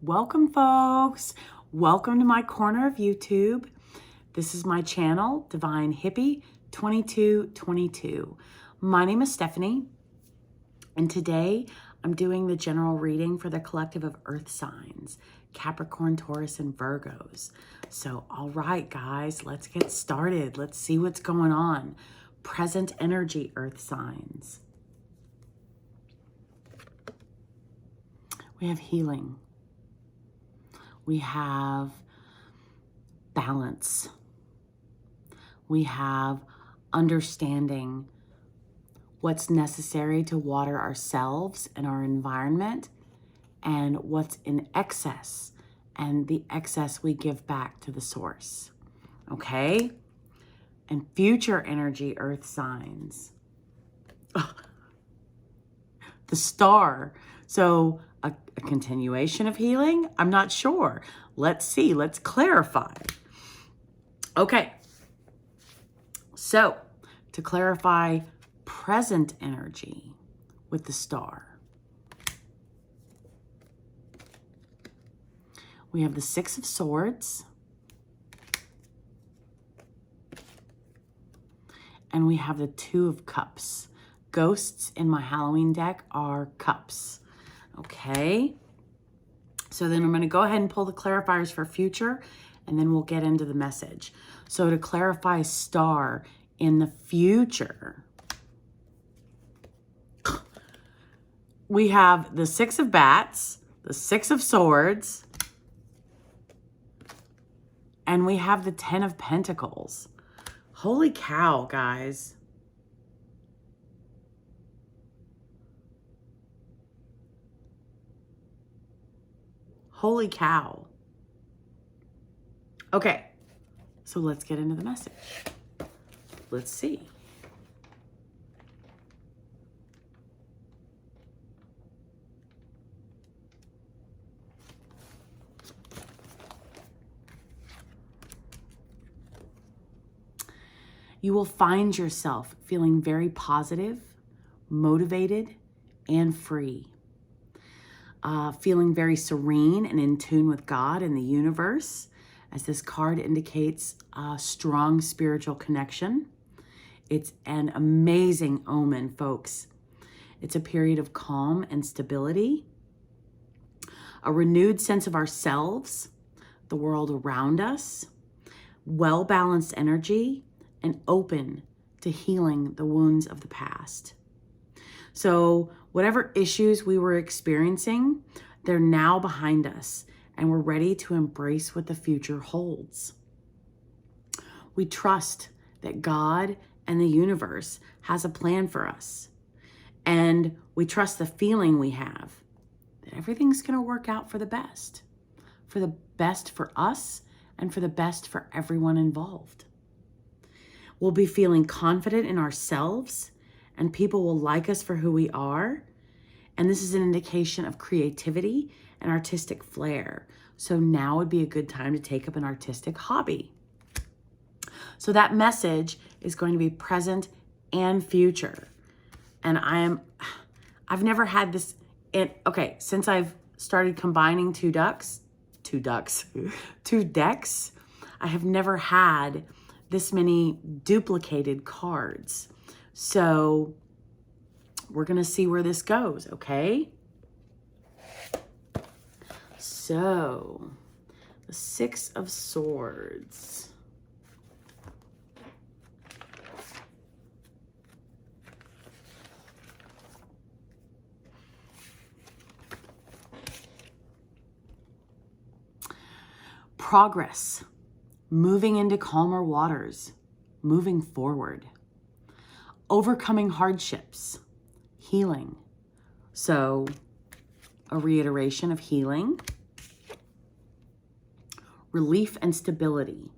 Welcome, folks. Welcome to my corner of YouTube. This is my channel, Divine Hippie 2222. My name is Stephanie, and today I'm doing the general reading for the collective of Earth signs, Capricorn, Taurus, and Virgos. So, all right, guys, let's get started. Let's see what's going on. Present energy, Earth signs. We have healing. We have balance. We have understanding what's necessary to water ourselves and our environment, and what's in excess, and the excess we give back to the source. Okay? And future energy, Earth signs. The star. So a continuation of healing? I'm not sure. Let's see. Let's clarify. Okay. So to clarify present energy with the star, we have the Six of Swords, and we have the Two of Cups. Ghosts in my Halloween deck are cups. Okay. So then I'm going to go ahead and pull the clarifiers for future, and then we'll get into the message. So to clarify star in the future, we have the Six of Bats, the Six of Swords, and we have the Ten of Pentacles. Holy cow, guys. Holy cow. Okay, so let's get into the message. Let's see. You will find yourself feeling very positive, motivated, and free. Feeling very serene and in tune with God and the universe, as this card indicates a strong spiritual connection. It's an amazing omen, folks. It's a period of calm and stability, a renewed sense of ourselves, the world around us, well-balanced energy, and open to healing the wounds of the past. So whatever issues we were experiencing, they're now behind us, and we're ready to embrace what the future holds. We trust that God and the universe has a plan for us, and we trust the feeling we have that everything's going to work out for the best for us and for the best for everyone involved. We'll be feeling confident in ourselves, and people will like us for who we are. And this is an indication of creativity and artistic flair. So now would be a good time to take up an artistic hobby. So that message is going to be present and future. And I've never had this, since I've started combining two decks, I have never had this many duplicated cards. So we're going to see where this goes, okay? So, the Six of Swords. Progress. Moving into calmer waters. Moving forward. Overcoming hardships, healing. So a reiteration of healing, relief and stability.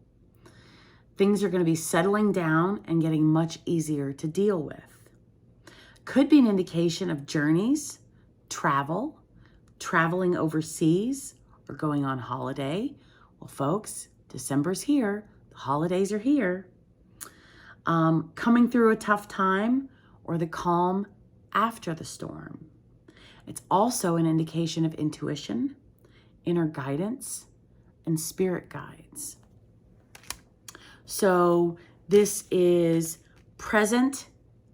Things are going to be settling down and getting much easier to deal with. Could be an indication of journeys, traveling overseas, or going on holiday. Well, folks, December's here. The holidays are here. Coming through a tough time, or the calm after the storm. It's also an indication of intuition, inner guidance, and spirit guides. So this is present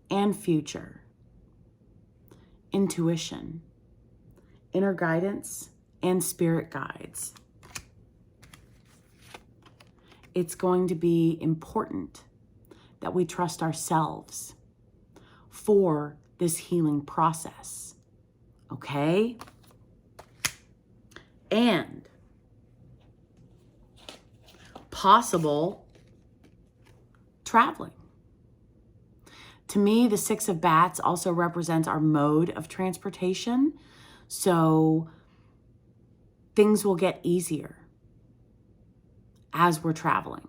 and future, intuition, inner guidance, and spirit guides. It's going to be important that we trust ourselves for this healing process, okay? And possible traveling. To me, the Six of Bats also represents our mode of transportation. So things will get easier as we're traveling.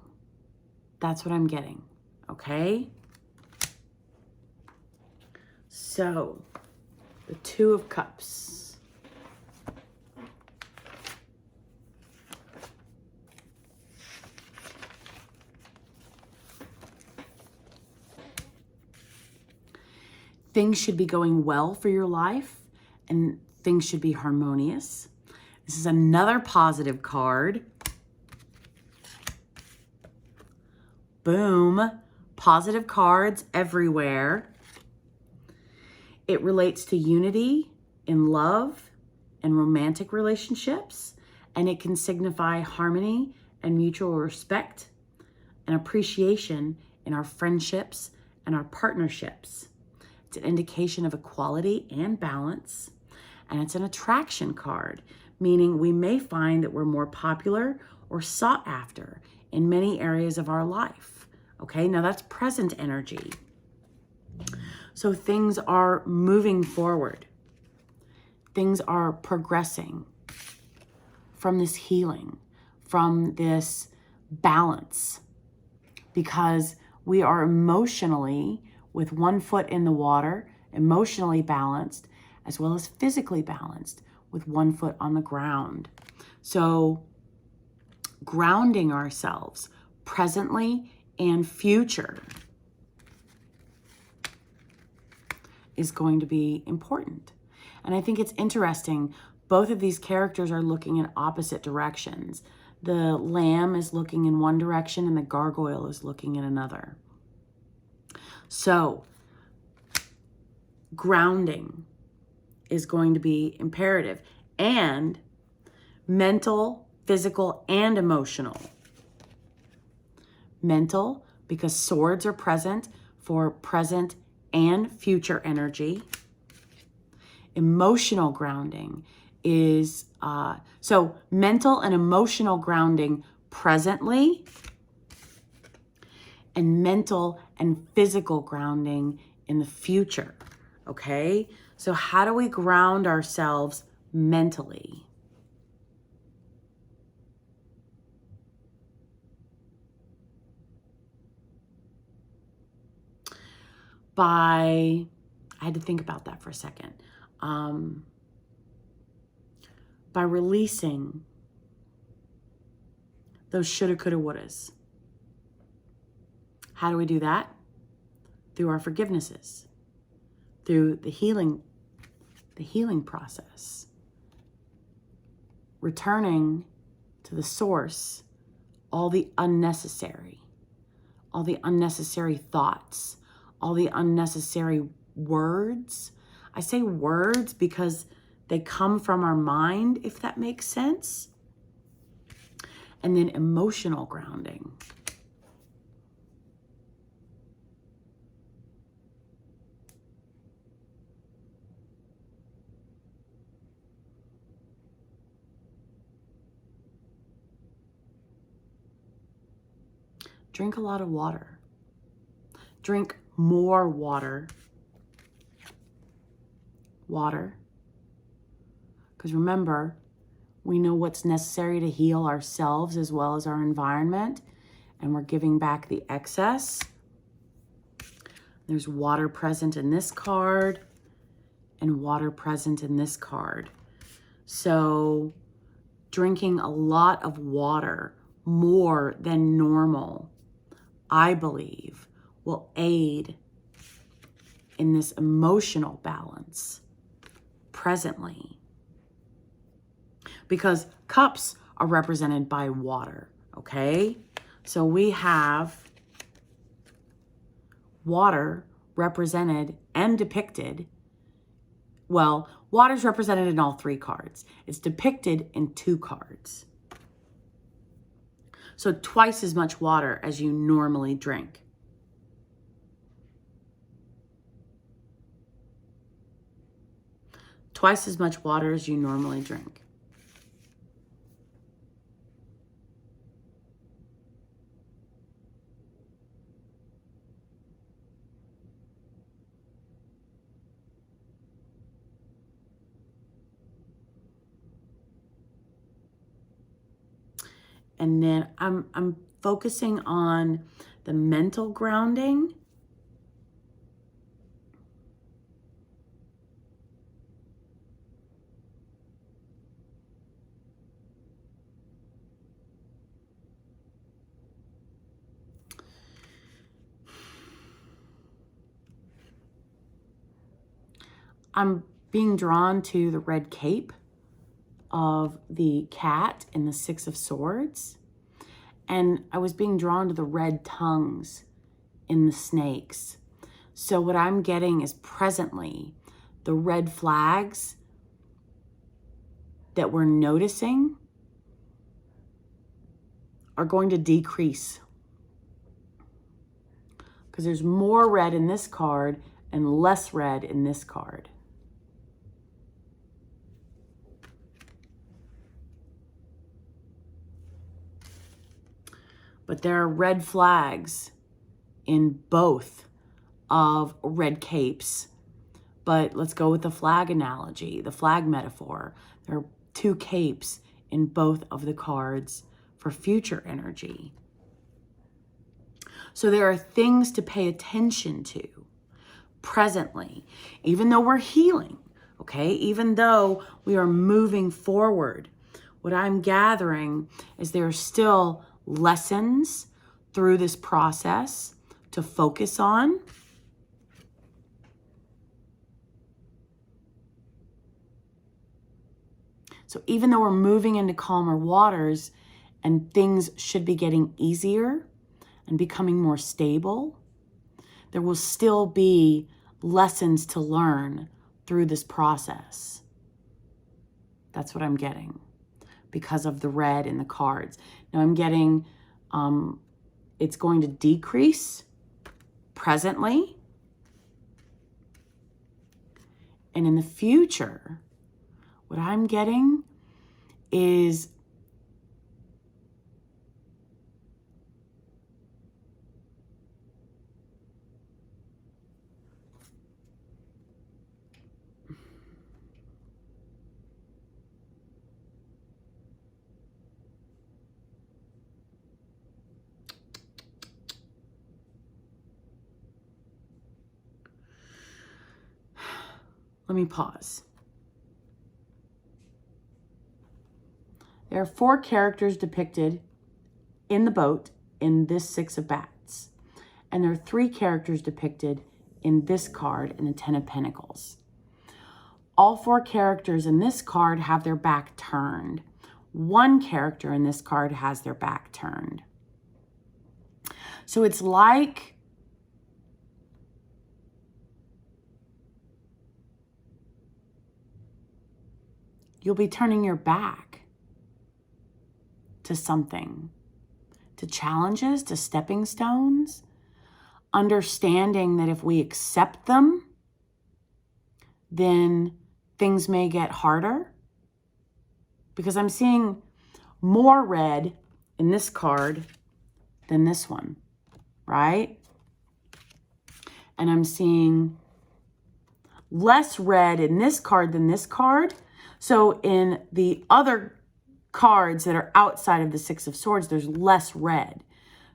That's what I'm getting, okay? So, the Two of Cups. Things should be going well for your life, and things should be harmonious. This is another positive card. Boom. Positive cards everywhere. It relates to unity in love and romantic relationships, and it can signify harmony and mutual respect and appreciation in our friendships and our partnerships. It's an indication of equality and balance, and it's an attraction card, meaning we may find that we're more popular or sought after in many areas of our life. Okay, now that's present energy. So things are moving forward. Things are progressing from this healing, from this balance, because we are emotionally, with one foot in the water, emotionally balanced, as well as physically balanced with one foot on the ground. So grounding ourselves presently and future is going to be important. And I think it's interesting, both of these characters are looking in opposite directions. The lamb is looking in one direction and the gargoyle is looking in another. So grounding is going to be imperative, and mental, physical, and emotional. Mental, because swords are present for present and future energy. Emotional grounding is, so mental and emotional grounding presently, and mental and physical grounding in the future, okay? So how do we ground ourselves mentally? I had to think about that for a second. By releasing those shoulda, coulda, wouldas. How do we do that? Through our forgivenesses, through the healing process. Returning to the source, all the unnecessary thoughts, all the unnecessary words. I say words because they come from our mind, if that makes sense. And then emotional grounding. Drink a lot of water. Drink more water. Because remember, we know what's necessary to heal ourselves as well as our environment, and we're giving back the excess. There's water present in this card and water present in this card. So drinking a lot of water, more than normal, I believe, will aid in this emotional balance presently. because cups are represented by water, okay? So we have water represented and depicted. Well, water's represented in all 3 cards. It's depicted in 2 cards. So twice as much water as you normally drink. Twice as much water as you normally drink. And then I'm focusing on the mental grounding. I'm being drawn to the red cape of the cat in the 6 of Swords. And I was being drawn to the red tongues in the snakes. So what I'm getting is presently the red flags that we're noticing are going to decrease. Because there's more red in this card and less red in this card. But there are red flags in both of red capes. But let's go with the flag analogy, the flag metaphor. There are 2 capes in both of the cards for future energy. So there are things to pay attention to presently, even though we're healing, okay? Even though we are moving forward, what I'm gathering is there are still lessons through this process to focus on. So even though we're moving into calmer waters and things should be getting easier and becoming more stable, there will still be lessons to learn through this process. That's what I'm getting because of the red in the cards. Now I'm getting it's going to decrease presently. And in the future, what I'm getting is let me pause. There are 4 characters depicted in the boat in this 6 of bats. And there are 3 characters depicted in this card in the 10 of Pentacles. All 4 characters in this card have their back turned. 1 character in this card has their back turned. So it's like you'll be turning your back to something, to challenges, to stepping stones, understanding that if we accept them, then things may get harder. Because I'm seeing more red in this card than this one, right? And I'm seeing less red in this card than this card. So in the other cards that are outside of the 6 of Swords, there's less red.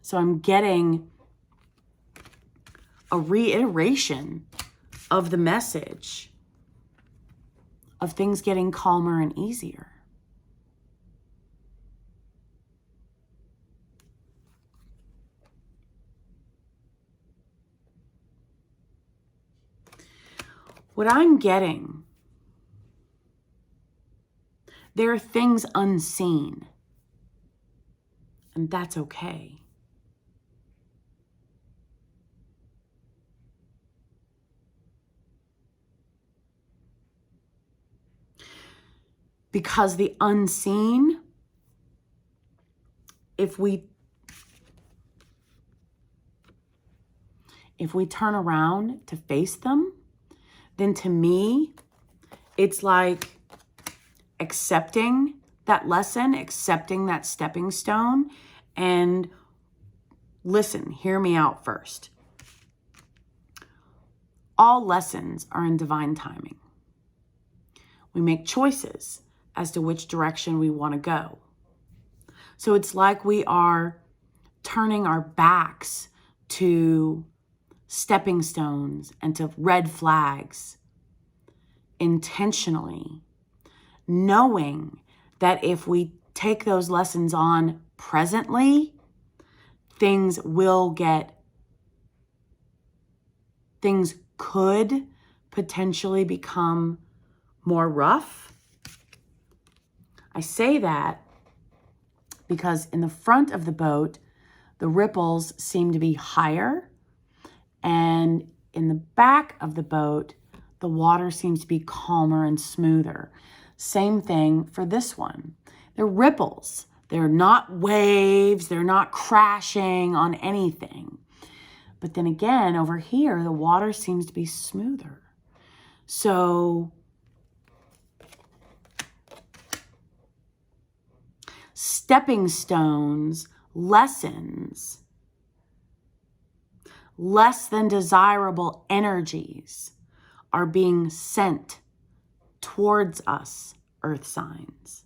So I'm getting a reiteration of the message of things getting calmer and easier. What I'm getting There are things unseen, and that's okay. Because the unseen, if we turn around to face them, then to me, it's like accepting that lesson, accepting that stepping stone, and listen, hear me out first. All lessons are in divine timing. We make choices as to which direction we want to go. So it's like we are turning our backs to stepping stones and to red flags intentionally, knowing that if we take those lessons on presently, things could potentially become more rough. I say that because in the front of the boat, the ripples seem to be higher, and in the back of the boat, the water seems to be calmer and smoother. Same thing for this one. They're ripples. They're not waves. They're not crashing on anything. But then again, over here, the water seems to be smoother. So stepping stones, lessons, less than desirable energies are being sent towards us, earth signs.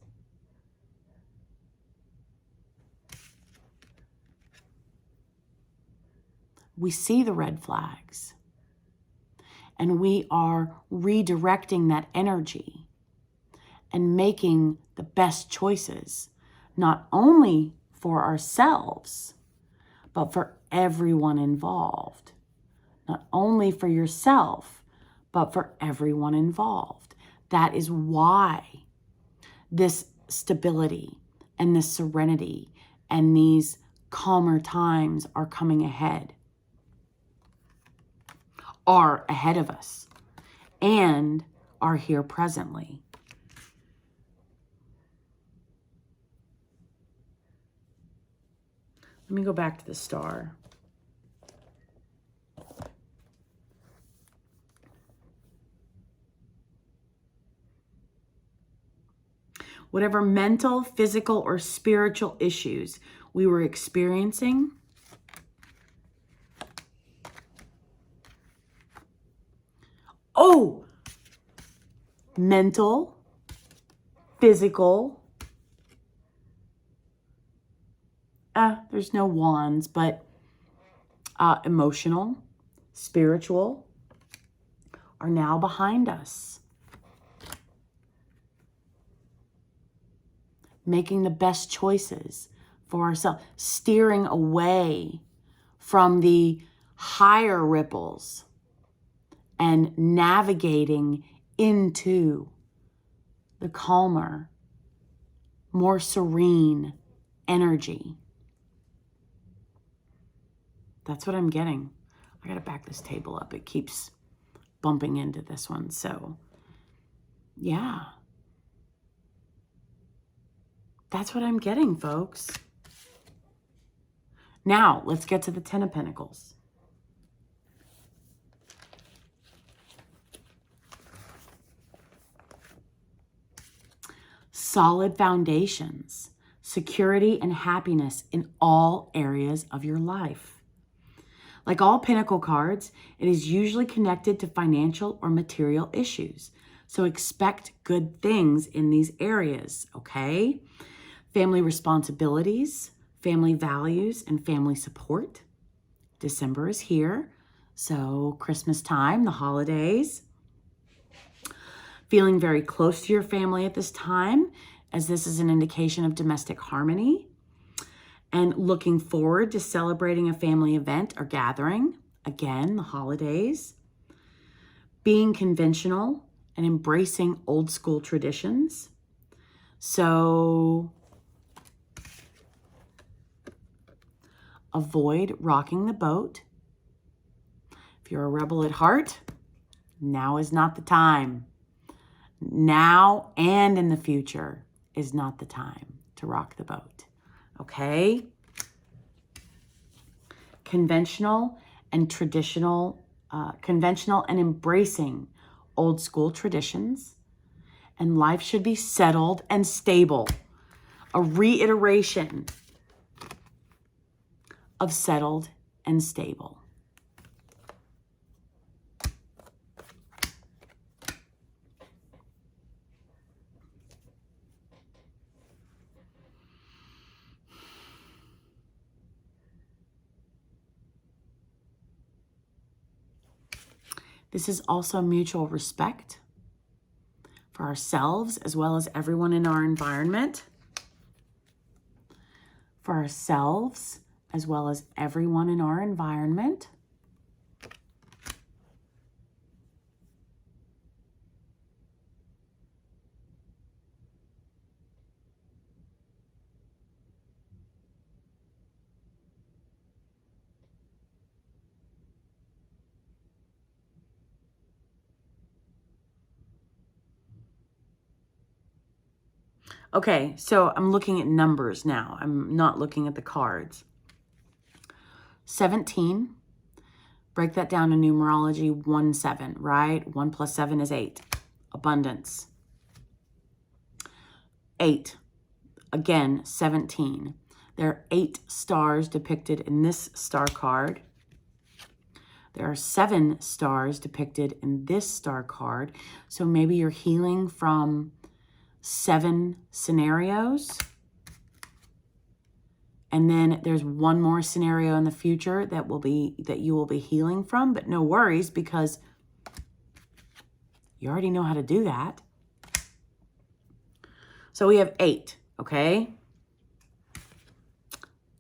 We see the red flags, and we are redirecting that energy and making the best choices, not only for ourselves, but for everyone involved. Not only for yourself, but for everyone involved. That is why this stability and this serenity and these calmer times are coming ahead, are ahead of us, and are here presently. Let me go back to the star. Whatever mental, physical, or spiritual issues we were experiencing, mental, physical, there's no wands, but emotional, spiritual, are now behind us. Making the best choices for ourselves, steering away from the higher ripples and navigating into the calmer, more serene energy. That's what I'm getting. I gotta back this table up. It keeps bumping into this one. So, yeah. That's what I'm getting, folks. Now, let's get to the Ten of Pentacles. Solid foundations, security and happiness in all areas of your life. Like all Pentacle cards, it is usually connected to financial or material issues. So expect good things in these areas, okay? Family responsibilities, family values, and family support. December is here, so Christmas time, the holidays. Feeling very close to your family at this time, as this is an indication of domestic harmony. And looking forward to celebrating a family event or gathering. Again, the holidays. Being conventional and embracing old school traditions. So avoid rocking the boat. If you're a rebel at heart, now is not the time. Now and in the future is not the time to rock the boat. Okay? Conventional and embracing old school traditions, and life should be settled and stable. A reiteration of settled and stable. This is also mutual respect for ourselves as well as everyone in our environment. For ourselves as well as everyone in our environment. Okay, so I'm looking at numbers now. I'm not looking at the cards. 17, break that down to numerology, 1, 7, right? 1 plus 7 is 8. Abundance. 8, again, 17. There are 8 stars depicted in this star card. There are 7 stars depicted in this star card. So maybe you're healing from 7 scenarios. And then there's one more scenario in the future that you will be healing from, but no worries because you already know how to do that. So we have 8, okay?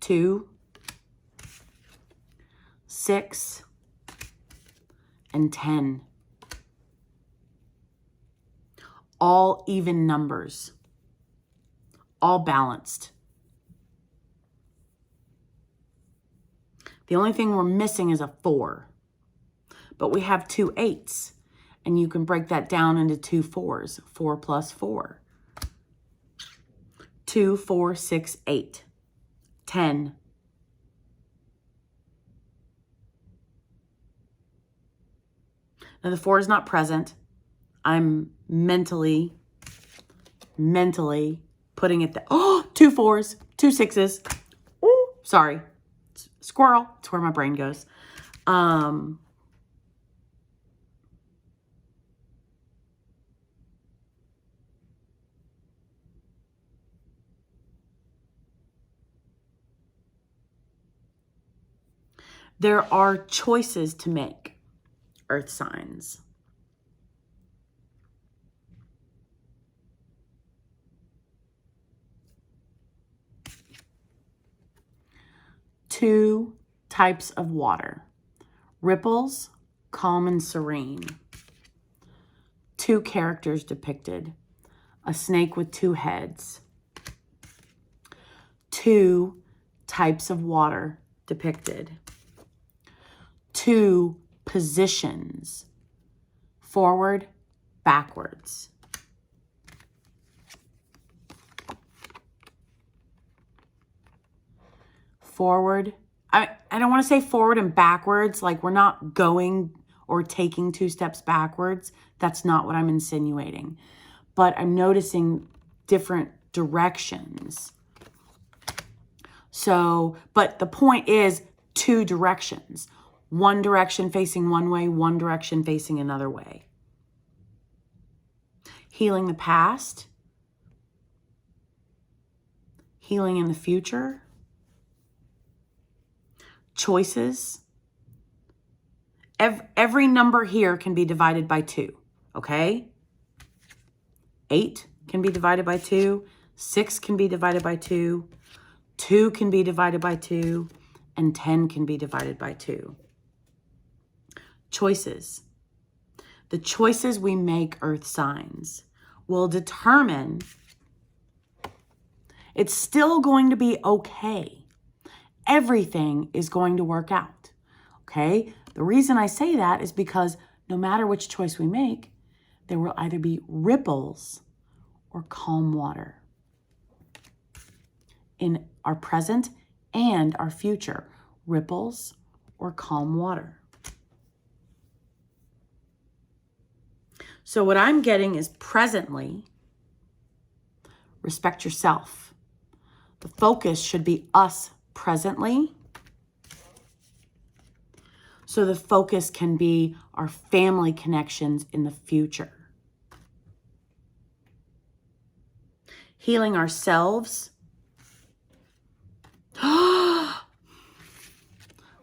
2, 6, and 10. All even numbers, all balanced. The only thing we're missing is a 4, but we have 2 8s, and you can break that down into 2 4s, 4 plus 4. 2, 4, 6, 8, 10. Now the 4 is not present. I'm mentally putting it there. Oh, 2 4s, 2 6s. Ooh, sorry. Squirrel. That's where my brain goes. There are choices to make, earth signs. Two types of water. Ripples, calm and serene. 2 characters depicted. A snake with 2 heads. 2 types of water depicted. 2 positions. Forward, backwards. Forward. I don't want to say forward and backwards, like we're not going or taking 2 steps backwards. That's not what I'm insinuating. But I'm noticing different directions. So, but the point is 2 directions. One direction facing one way, one direction facing another way. Healing the past. Healing in the future. Choices. Every number here can be divided by 2, okay? 8 can be divided by 2. 6 can be divided by 2. 2 can be divided by 2. And 10 can be divided by 2. Choices. The choices we make, earth signs, will determine It's still going to be okay. Everything is going to work out. Okay? The reason I say that is because no matter which choice we make, there will either be ripples or calm water in our present and our future. Ripples or calm water. So what I'm getting is presently, respect yourself. The focus should be us presently. So the focus can be our family connections in the future. Healing ourselves.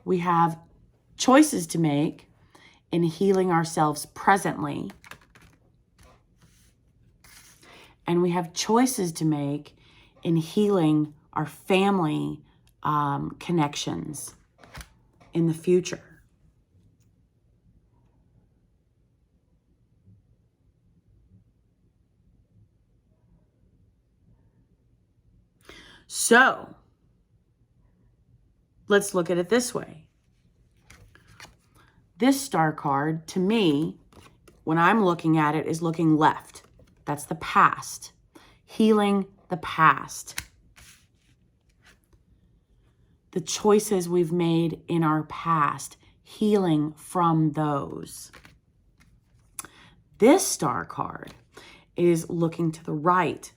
We have choices to make in healing ourselves presently. And we have choices to make in healing our family connections in the future. So, let's look at it this way. This star card, to me, when I'm looking at it, is looking left. That's the past. Healing the past. The choices we've made in our past. Healing from those. This star card is looking to the right.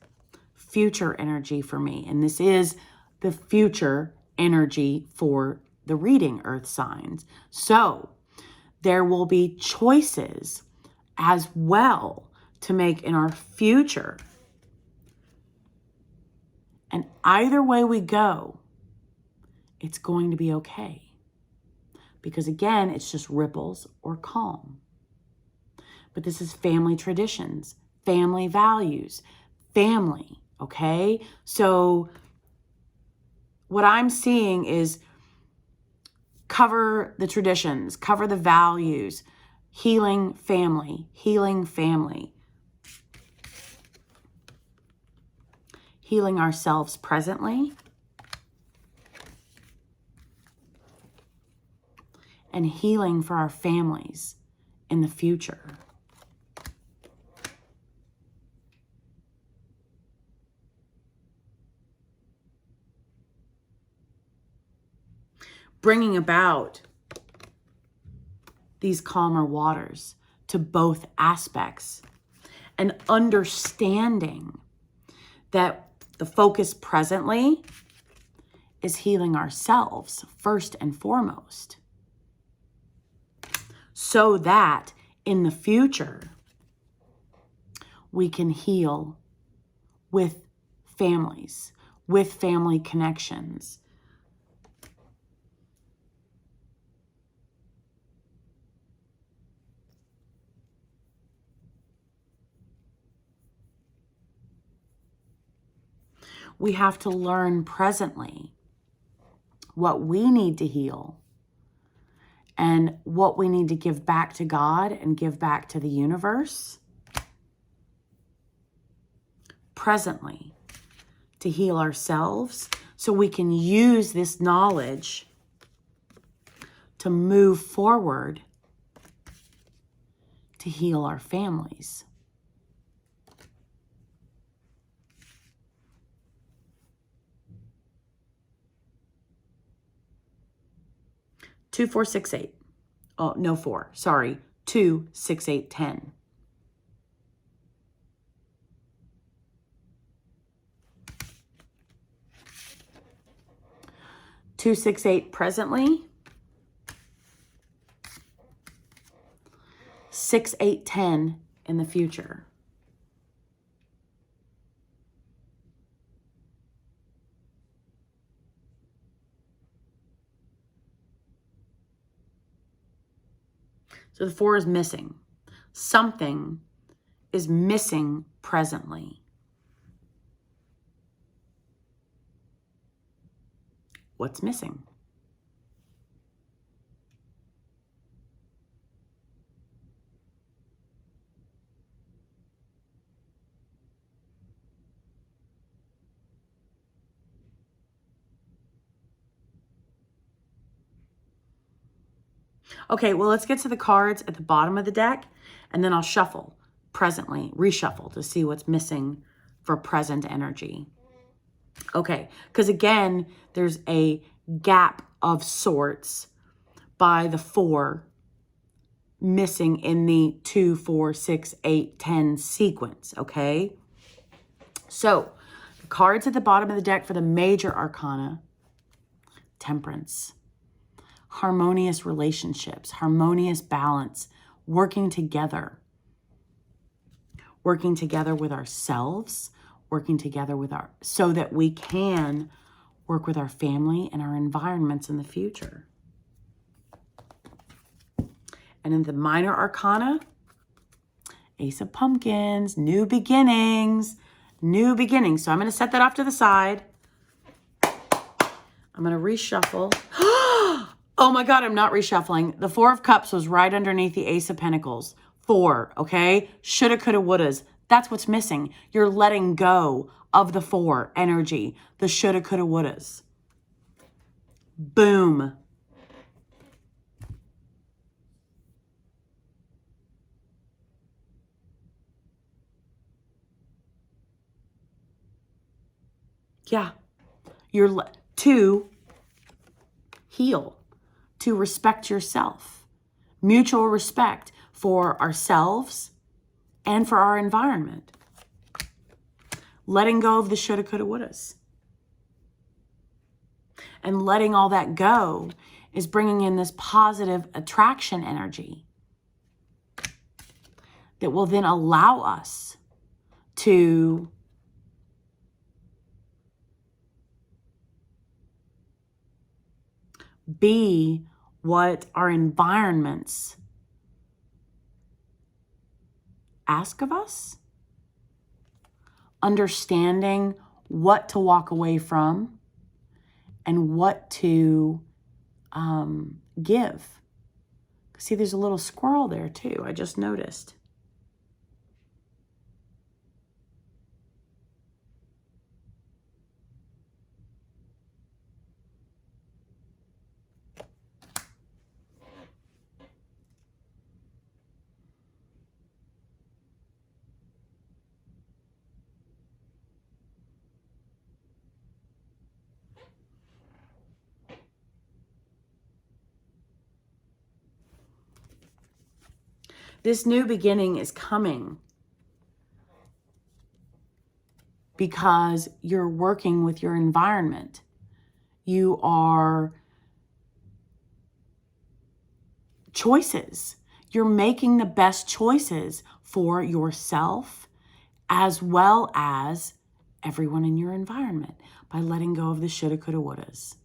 Future energy for me. And this is the future energy for the reading, earth signs. So there will be choices as well to make in our future. And either way we go, it's going to be okay. Because again, it's just ripples or calm. But this is family traditions, family values, family, okay? So what I'm seeing is cover the traditions, cover the values, healing family, healing family. Healing ourselves presently. And healing for our families in the future. Bringing about these calmer waters to both aspects and understanding that the focus presently is healing ourselves first and foremost, so that in the future we can heal with families, with family connections. We have to learn presently what we need to heal and what we need to give back to God and give back to the universe presently to heal ourselves, so we can use this knowledge to move forward to heal our families. Two, 4, 6, 8. Oh, no, 4. Sorry. 2, 6, 8, 10. Two, 6, 8 presently. 6, 8, 10 in the future. So the 4 is missing. Something is missing presently. What's missing? Okay, well, let's get to the cards at the bottom of the deck, and then I'll shuffle presently, reshuffle to see what's missing for present energy. Okay, because again, there's a gap of sorts by the 4 missing in the 2, 4, 6, 8, 10 sequence, okay? So, the cards at the bottom of the deck for the major arcana, Temperance. Harmonious relationships, harmonious balance, working together with ourselves, working together with so that we can work with our family and our environments in the future. And in the minor arcana, Ace of Pumpkins, new beginnings. So I'm going to set that off to the side. I'm going to reshuffle. Oh my God, I'm not reshuffling. The 4 of Cups was right underneath the Ace of Pentacles. 4, okay? Shoulda, coulda, wouldas. That's what's missing. You're letting go of the 4 energy. The shoulda, coulda, wouldas. Boom. Yeah. You're to heal, to respect yourself. Mutual respect for ourselves and for our environment. Letting go of the shoulda, coulda, wouldas. And letting all that go is bringing in this positive attraction energy that will then allow us to be what our environments ask of us, understanding what to walk away from and what to give. See, there's a little squirrel there too, I just noticed. This new beginning is coming because you're working with your environment. You are choices. You're making the best choices for yourself as well as everyone in your environment by letting go of the shoulda, coulda, wouldas.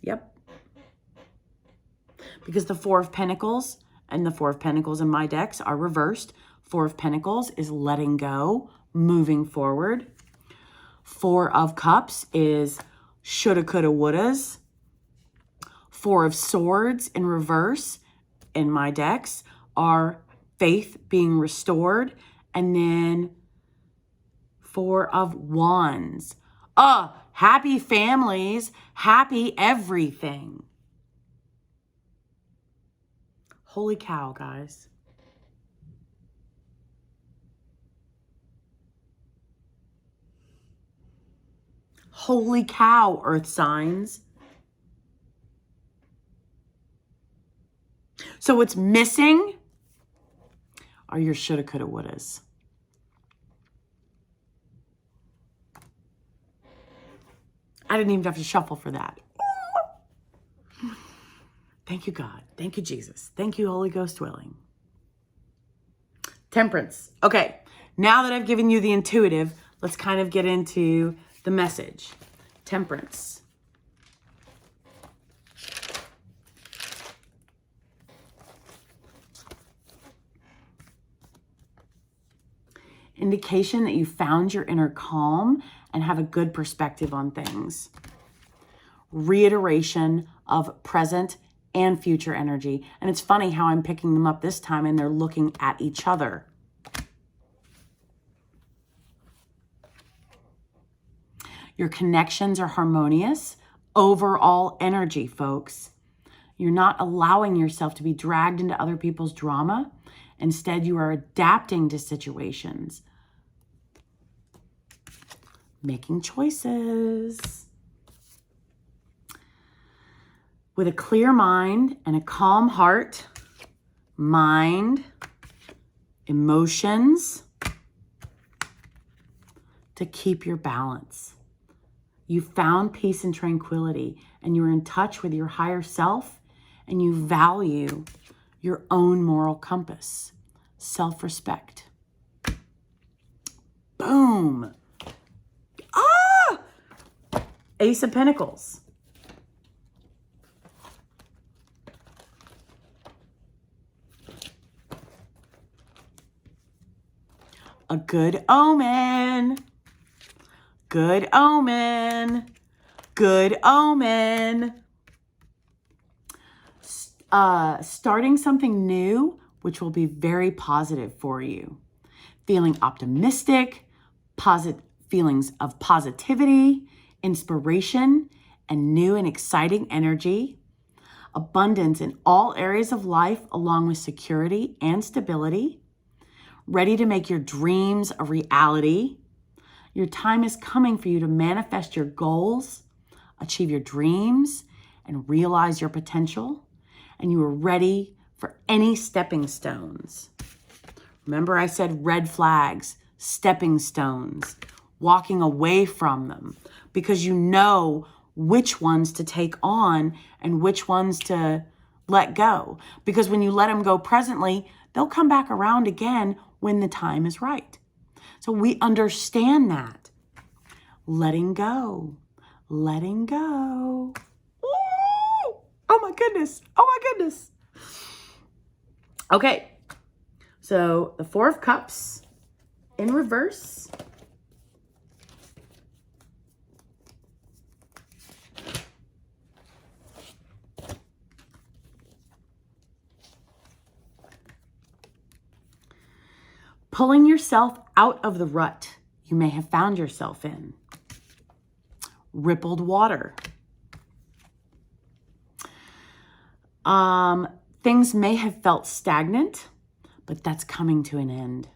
Yep. Because the 4 of Pentacles and the 4 of Pentacles in my decks are reversed. 4 of Pentacles is letting go, moving forward. 4 of Cups is shoulda, coulda, wouldas. 4 of Swords in reverse in my decks are faith being restored. And then 4 of Wands. Happy families, happy everything. Holy cow, guys. Holy cow, earth signs. So what's missing are your shoulda, coulda, wouldas. I didn't even have to shuffle for that. Thank you, God. Thank you, Jesus. Thank you, Holy Ghost willing. Temperance. Okay, now that I've given you the intuitive, let's kind of get into the message. Temperance. Indication that you found your inner calm and have a good perspective on things. Reiteration of present and future energy. And it's funny how I'm picking them up this time and they're looking at each other. Your connections are harmonious. Overall energy, folks. You're not allowing yourself to be dragged into other people's drama. Instead, you are adapting to situations, making choices. With a clear mind and a calm heart, mind, emotions, to keep your balance. You found peace and tranquility, and you're in touch with your higher self, and you value your own moral compass, self-respect. Boom. Ah! Ace of Pentacles. A good omen. Good omen. Good omen. Starting something new, which will be very positive for you. Feeling optimistic, feelings of positivity, inspiration, and new and exciting energy. Abundance in all areas of life, along with security and stability. Ready to make your dreams a reality. Your time is coming for you to manifest your goals, achieve your dreams, and realize your potential. And you are ready for any stepping stones. Remember, I said red flags, stepping stones, walking away from them, because you know which ones to take on and which ones to let go. Because when you let them go presently, they'll come back around again when the time is right. So we understand that. Letting go. Letting go. Ooh! Oh my goodness. Oh my goodness. Okay. So the Four of Cups in reverse. Pulling yourself out of the rut you may have found yourself in. Rippled water. Things may have felt stagnant, but that's coming to an end.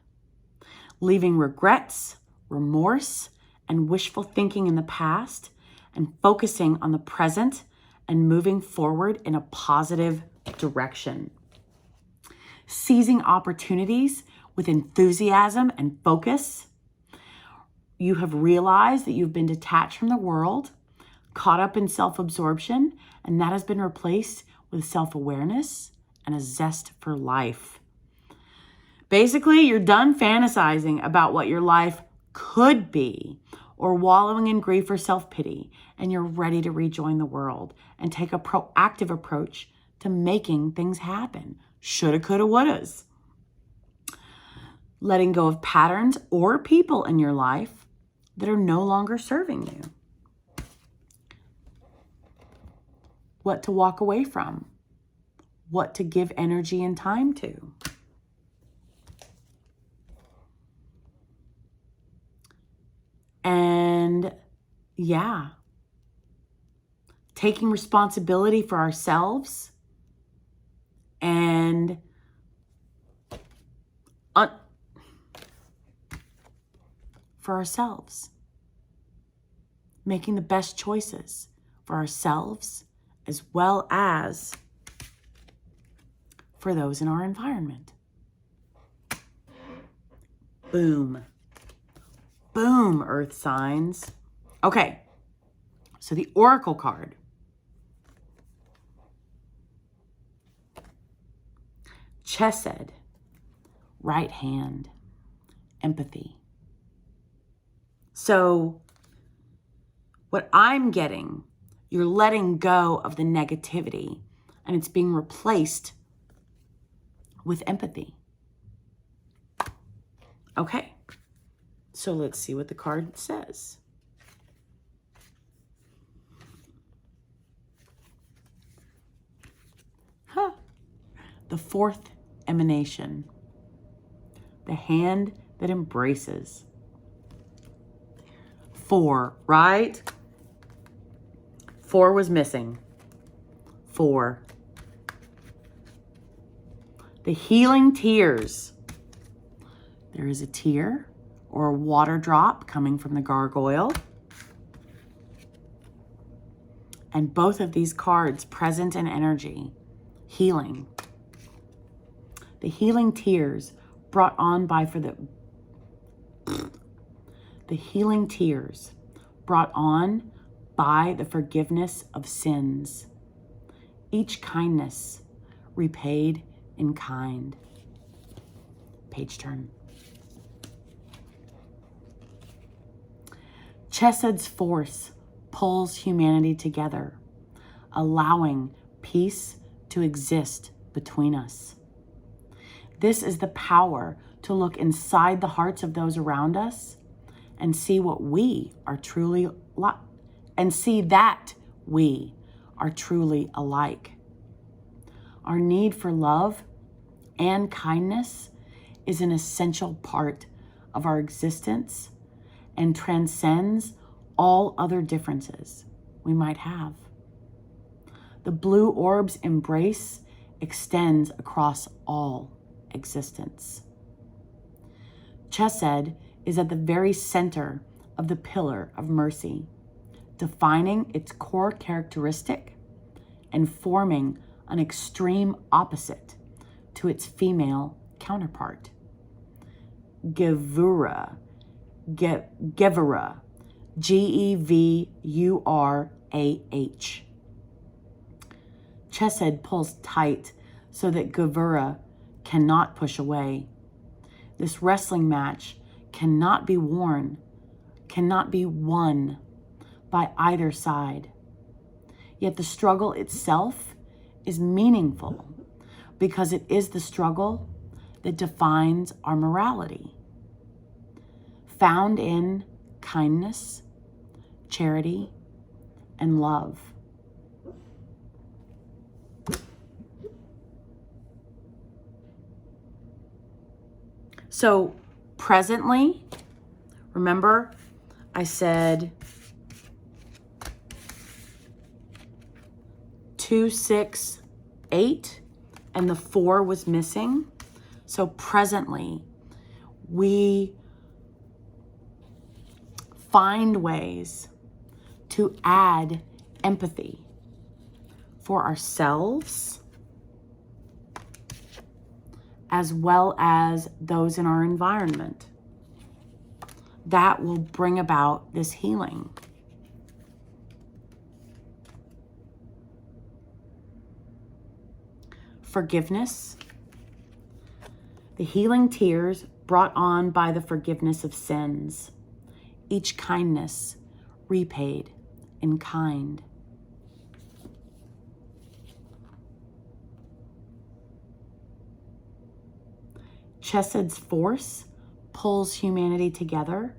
Leaving regrets, remorse, and wishful thinking in the past, and focusing on the present and moving forward in a positive direction. Seizing opportunities with enthusiasm and focus. You have realized that you've been detached from the world, caught up in self-absorption, and that has been replaced with self-awareness and a zest for life. Basically, you're done fantasizing about what your life could be or wallowing in grief or self-pity, and you're ready to rejoin the world and take a proactive approach to making things happen. Shoulda, coulda, wouldas. Letting go of patterns or people in your life that are no longer serving you. What to walk away from. What to give energy and time to. And yeah, taking responsibility for ourselves and for ourselves. Making the best choices for ourselves as well as for those in our environment. Boom. Boom, earth signs. Okay, so the oracle card. Chesed, right hand, empathy. So what I'm getting, you're letting go of the negativity and it's being replaced with empathy. Okay, so let's see what the card says. The fourth emanation, the hand that embraces. 4, right? 4 was missing. 4. The healing tears. There is a tear or a water drop coming from the gargoyle. And both of these cards, present and energy, healing. The healing tears brought on by the healing tears brought on by the forgiveness of sins. Each kindness repaid in kind. Page turn. Chesed's force pulls humanity together, allowing peace to exist between us. This is the power to look inside the hearts of those around us and see what we are truly and see that we are truly alike. Our need for love and kindness is an essential part of our existence and transcends all other differences we might have. The blue orb's embrace extends across all existence. Chesed is at the very center of the pillar of mercy, defining its core characteristic and forming an extreme opposite to its female counterpart. Gevurah, Gevurah, G-E-V-U-R-A-H. Chesed pulls tight so that Gevurah cannot push away. This wrestling match cannot be won by either side. Yet the struggle itself is meaningful because it is the struggle that defines our morality, found in kindness, charity, and love. So presently, remember I said 2, 6, 8, and the 4 was missing. So presently, we find ways to add empathy for ourselves as well as those in our environment. That will bring about this healing. Forgiveness. The healing tears brought on by the forgiveness of sins. Each kindness repaid in kind. Chesed's force pulls humanity together,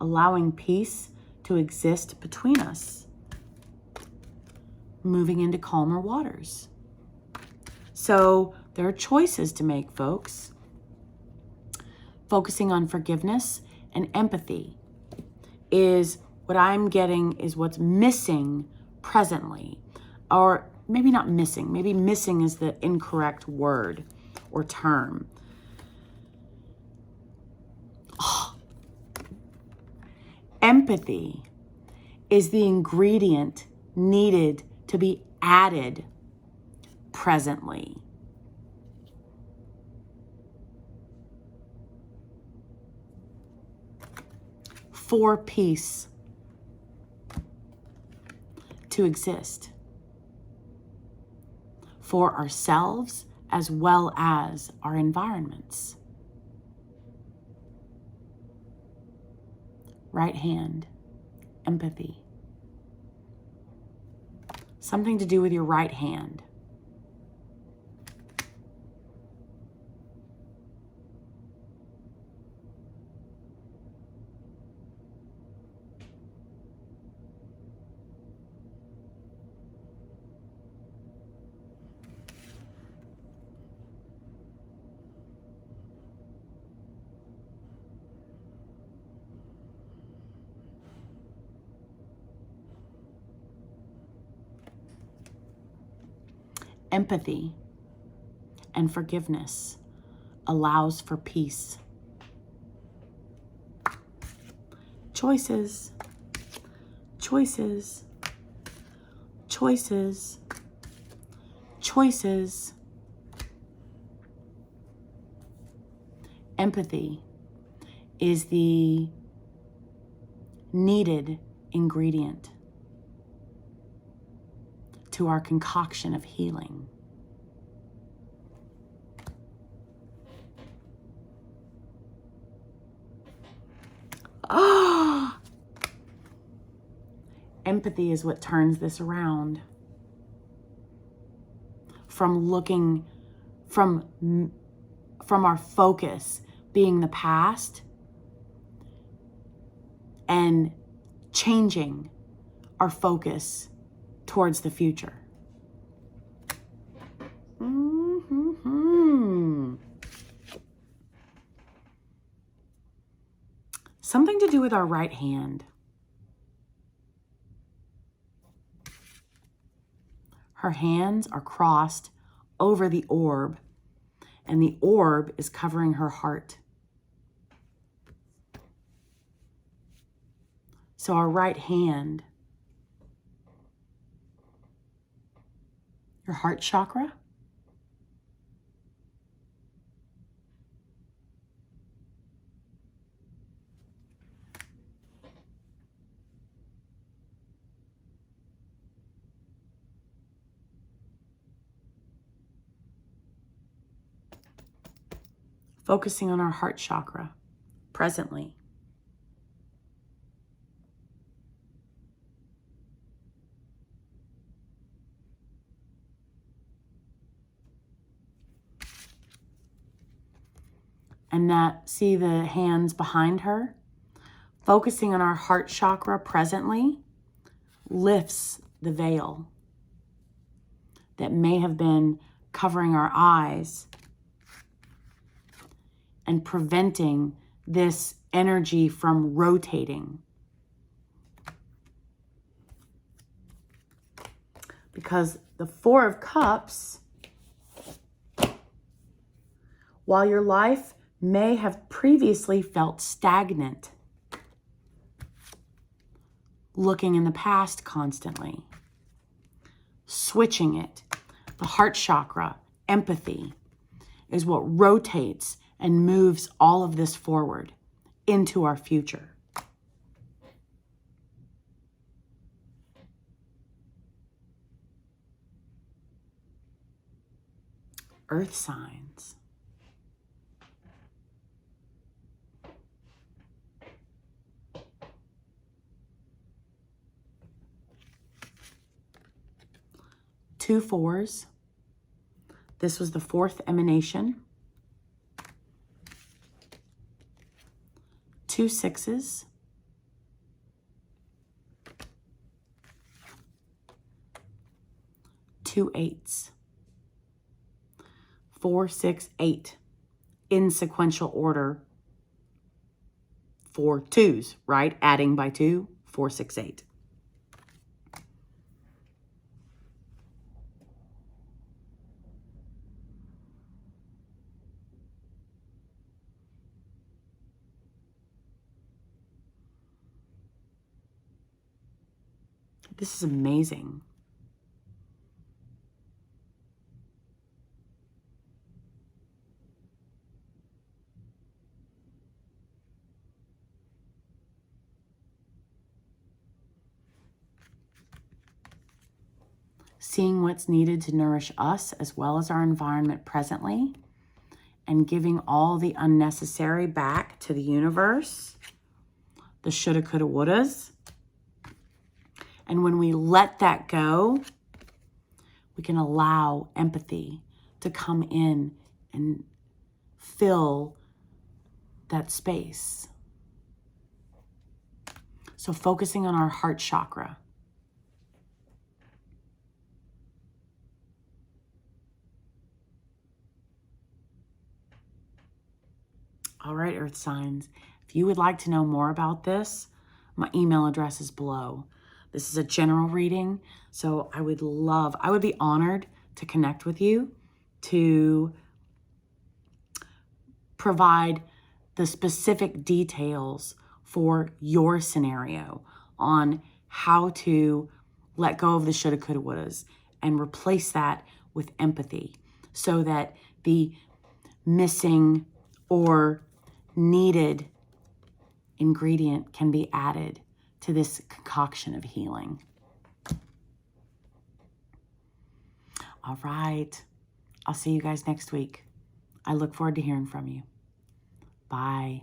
allowing peace to exist between us, moving into calmer waters. So there are choices to make, folks. Focusing on forgiveness and empathy is what I'm getting is what's missing presently. Or maybe not missing, maybe missing is the incorrect word or term. Empathy is the ingredient needed to be added presently. For peace to exist. For ourselves as well as our environments. Right hand, empathy. Something to do with your right hand. Empathy and forgiveness allows for peace. Choices, choices, choices, choices. Empathy is the needed ingredient to our concoction of healing. Ah! Empathy is what turns this around. From our focus being the past and changing our focus towards the future. Something to do with our right hand. Her hands are crossed over the orb, and the orb is covering her heart. So our right hand, your heart chakra, focusing on our heart chakra presently. And see the hands behind her, focusing on our heart chakra presently, lifts the veil that may have been covering our eyes and preventing this energy from rotating. Because the Four of Cups, while your life may have previously felt stagnant, looking in the past constantly, switching it, the heart chakra, empathy, is what rotates and moves all of this forward into our future. Earth signs. Two fours. This was the fourth emanation. Two sixes. Two eights. 4, 6, 8 in sequential order. 4 twos, right? Adding by 2, 4, 6, 8. This is amazing. Seeing what's needed to nourish us as well as our environment presently, and giving all the unnecessary back to the universe, the shoulda, coulda, wouldas. And when we let that go, we can allow empathy to come in and fill that space. So focusing on our heart chakra. All right, Earth signs. If you would like to know more about this, my email address is below. This is a general reading, so I would be honored to connect with you, to provide the specific details for your scenario on how to let go of the shoulda, coulda, wouldas and replace that with empathy so that the missing or needed ingredient can be added to this concoction of healing. All right. I'll see you guys next week. I look forward to hearing from you. Bye.